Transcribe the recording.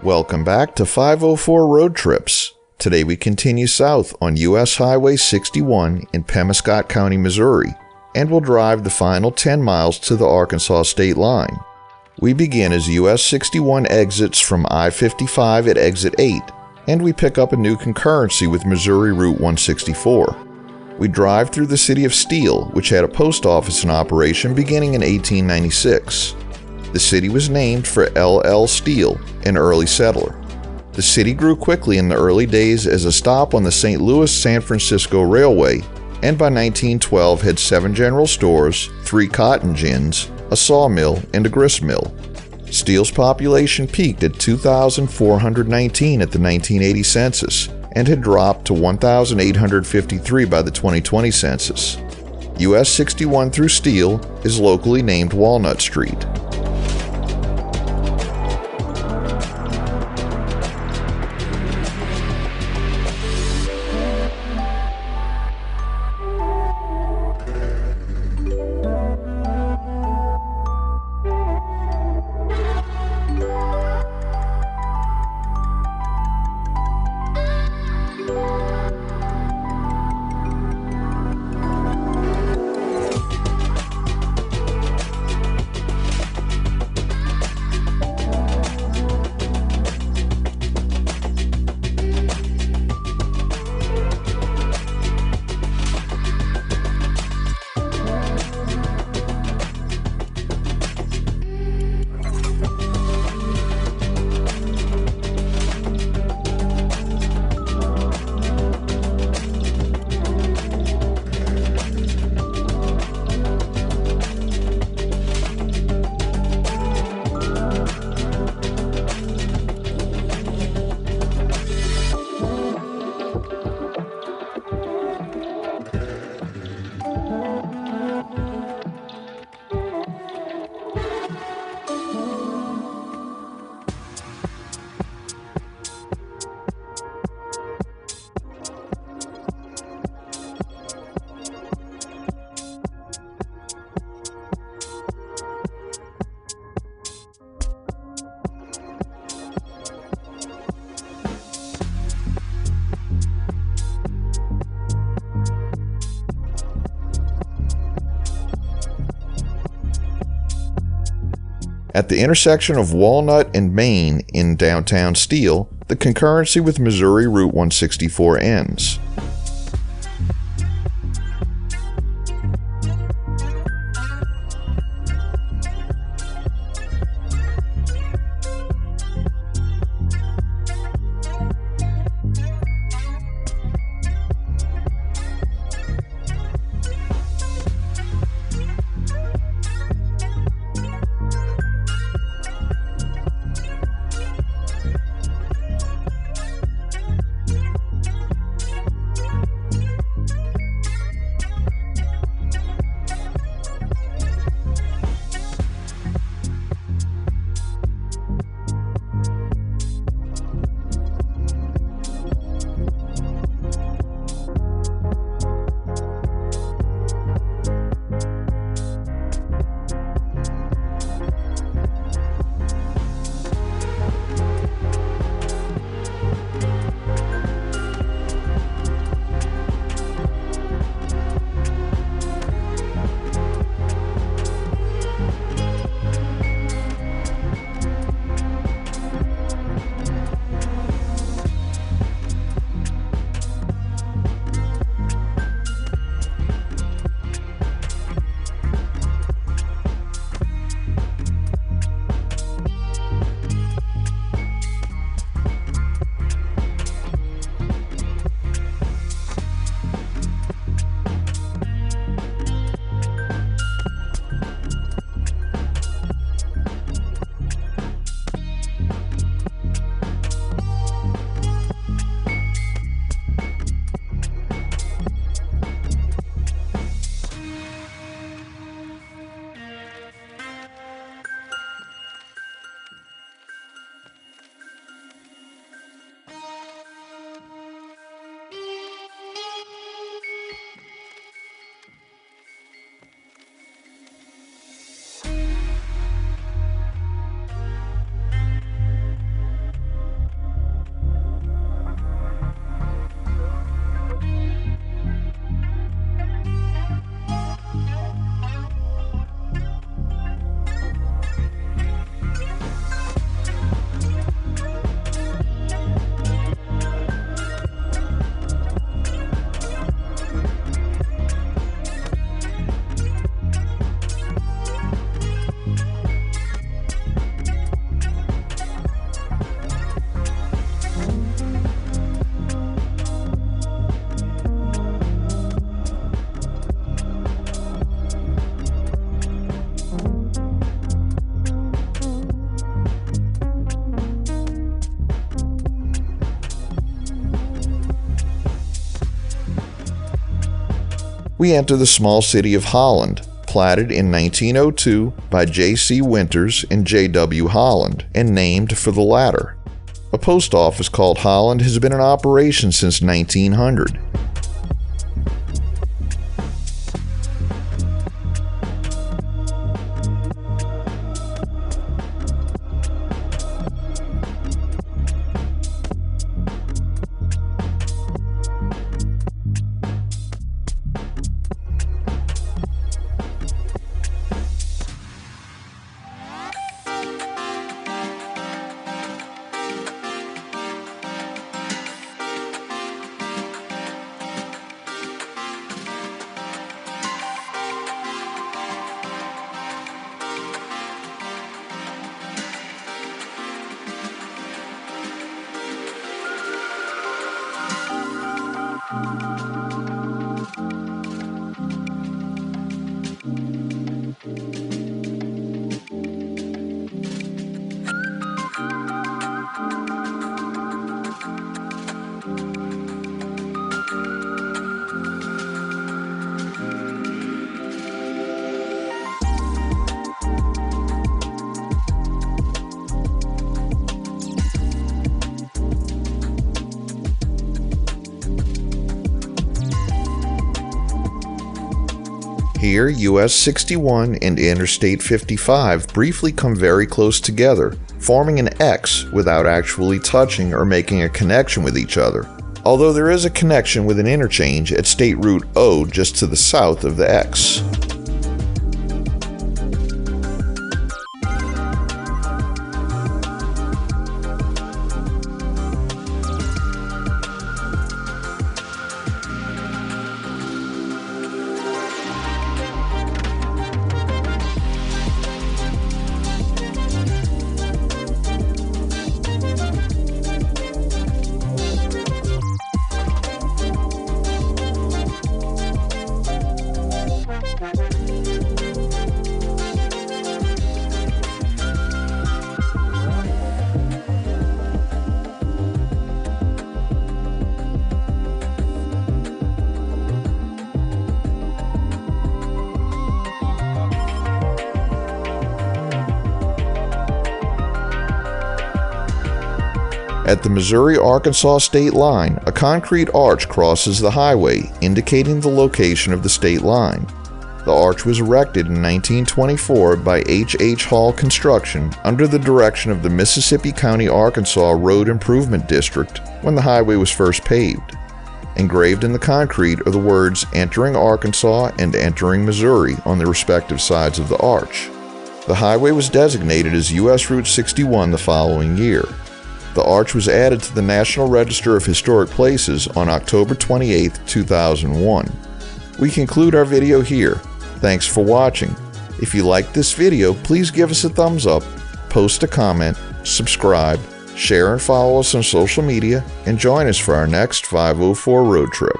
Welcome back to 504 Road Trips. Today we continue south on US Highway 61 in Pemiscot County, Missouri, and we'll drive the final 10 miles to the Arkansas state line. We begin as US-61 exits from I-55 at exit 8, and we pick up a new concurrency with Missouri Route 164. We drive through the city of Steele, which had a post office in operation beginning in 1896. The city was named for L.L. Steele, an early settler. The city grew quickly in the early days as a stop on the St. Louis-San Francisco Railway, and by 1912 had 7 general stores, 3 cotton gins, a sawmill, and a grist mill. Steele's population peaked at 2,419 at the 1980 census and had dropped to 1,853 by the 2020 census. US 61 through Steele is locally named Walnut Street. At the intersection of Walnut and Main in downtown Steele, the concurrency with Missouri Route 164 ends. we enter the small city of Holland, platted in 1902 by J.C. Winters and J.W. Holland, and named for the latter. A post office called Holland has been in operation since 1900. Here, US-61 and Interstate 55 briefly come very close together, forming an X without actually touching or making a connection with each other, although there is a connection with an interchange at State Route O just to the south of the X. At the Missouri-Arkansas state line, a concrete arch crosses the highway, indicating the location of the state line. The arch was erected in 1924 by H. Hall Construction under the direction of the Mississippi County, Arkansas Road Improvement District when the highway was first paved. Engraved in the concrete are the words "Entering Arkansas" and "Entering Missouri" on the respective sides of the arch. The highway was designated as US Route 61 the following year. The arch was added to the National Register of Historic Places on October 28, 2001. We conclude our video here. Thanks for watching. If you liked this video, please give us a thumbs up, post a comment, subscribe, share and follow us on social media, and join us for our next 504 road trip.